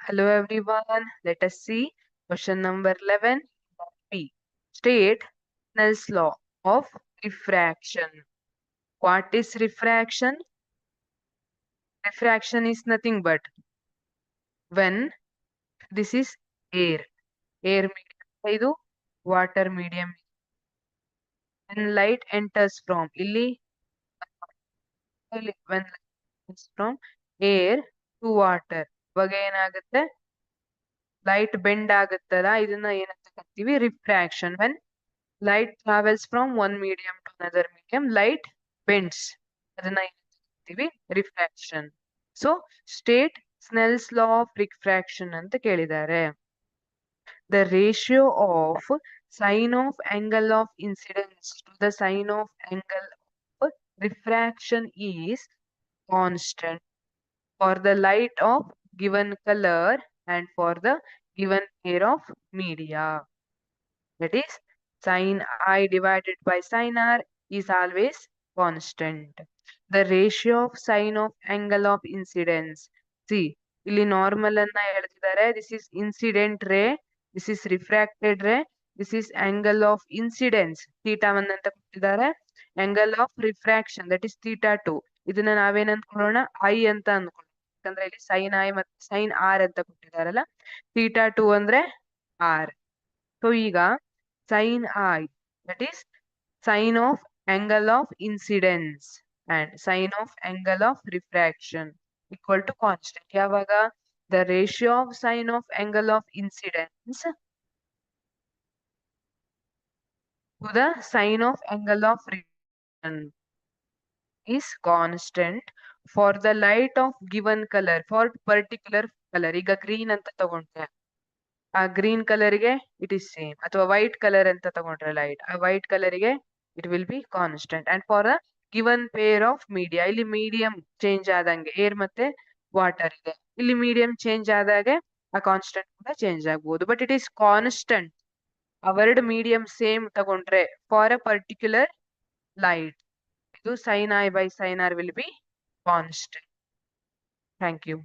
Hello everyone. Let us see question number 11. B. State Snell's law of refraction. What is refraction? Refraction is nothing but when this is air. Air medium idu water medium. When light enters from when light enters from air to water. ಇವಾಗ ಏನಾಗುತ್ತೆ light bend ಆಗುತ್ತಲ್ಲ ಇದನ್ನ ಏನಂತ ಕರಿತೀವಿ refraction. When light travels from one medium to another medium, light bends. ಅದನ್ನ ಏನಂತ ಕರಿತೀವಿ refraction. So state ಸ್ನೆಲ್ಸ್ law of refraction ಅಂತ ಕೇಳಿದ್ದಾರೆ. The ratio of sine of angle of incidence to the sine of angle of refraction is constant for the light of given color and for the given pair of media. That is, sin I divided by sin R is always constant. The ratio of sine of angle of incidence. See, ಇಲ್ಲಿ normal ಅನ್ನ ಹೇಳ್ತಿದ್ದಾರೆ. This is incident ray, this is refracted ray, this is angle of incidence theta 1 ಅಂತ ಕೊಟ್ಟಿದ್ದಾರೆ. Angle of refraction that is theta 2. ಇದನ್ನ ನಾವೇನ್ ಅಂದ್ಕೊಳ್ಳೋಣ I ಅಂತ ಅಂದ್ಕೊಳ್ಳೋಣ. ಯಾಕಂದ್ರೆ ಇಲ್ಲಿ ಸೈನ್ ಐ ಮತ್ತೆ ಸೈನ್ ಆರ್ ಅಂತ ಕೊಟ್ಟಿದಾರಲ್ಲ, ಥೀಟಾ 2 ಅಂದ್ರೆ ಆರ್. ಸೊ ಈಗ sin I, that is sine of angle of incidence and sine of angle of refraction equal to constant. ಯಾವಾಗ the ratio of sine of angle of incidence to the sine of angle of refraction is constant for the light of given color for particular color. ಈಗ green ಅಂತ ತಗೊಂಡ್ರೆ ಆ green ಕಲರ್ಗೆ it is same, ಅಥವಾ white colour ಅಂತ ತಗೊಂಡ್ರೆ light ಆ white ಕಲರ್ಗೆ it will be constant. And for a given pair of media, ಇಲ್ಲಿ ಮೀಡಿಯಂ ಚೇಂಜ್ ಆದಂಗೆ ಏರ್ ಮತ್ತೆ ವಾಟರ್ ಇದೆ, ಇಲ್ಲಿ ಮೀಡಿಯಂ ಚೇಂಜ್ ಆದಾಗೆ ಆ ಕಾನ್ಸ್ಟೆಂಟ್ ಕೂಡ ಚೇಂಜ್ ಆಗ್ಬಹುದು. ಬಟ್ ಇಟ್ ಈಸ್ ಕಾನ್ಸ್ಟೆಂಟ್ ಅವರ್ಡ್ ಮೀಡಿಯಂ ಸೇಮ್ ತಗೊಂಡ್ರೆ ಫಾರ್ ಅ ಪರ್ಟಿಕ್ಯುಲರ್ ಲೈಟ್ ಇದು sine i by sine r will be constant. Thank you.